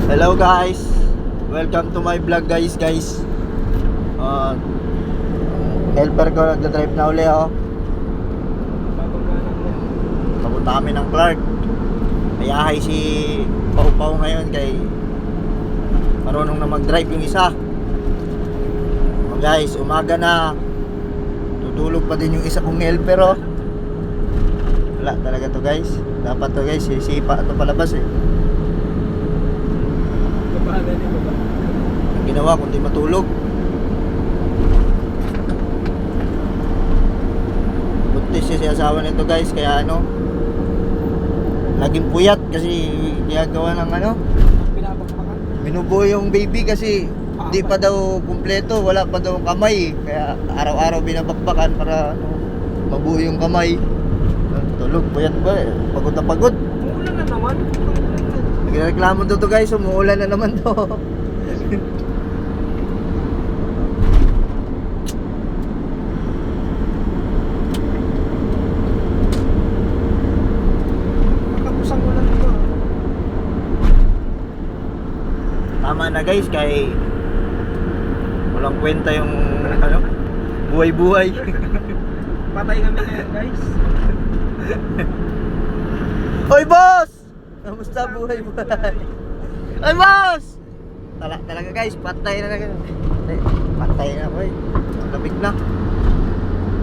Hello guys, welcome to my vlog guys. Helper ko nagdadrive na uli oh. Papunta kami ng Clark. Ayahay si Pau ngayon kay marunong na mag-drive yung isa. Guys, umaga na. Tutulog pa din yung isa kong helper oh. Wala talaga to guys. Dapat to guys, sisipa ito palabas eh. Ang ginawa kundi matulog. Buntis siya si asawa nito guys, kaya ano, laging puyat kasi ginagawa ng ano, minubo yung baby kasi di pa daw kumpleto, wala pa daw kamay, kaya araw-araw binabakbakan para ano, mabuo yung kamay. Tulog, puyat ba eh, pagod na pagod. Umuulan na naman. Nagreklamo to guys, umuulan na naman to. Nakapusang ulan ito. Tama na guys, kay walang kwenta yung ano, buhay-buhay. Patay kami ngayon guys. Hoy boss! Kamusta buhay-buhay? Ay boss! Talaga guys, patay na. Patay na boy. Lamig na.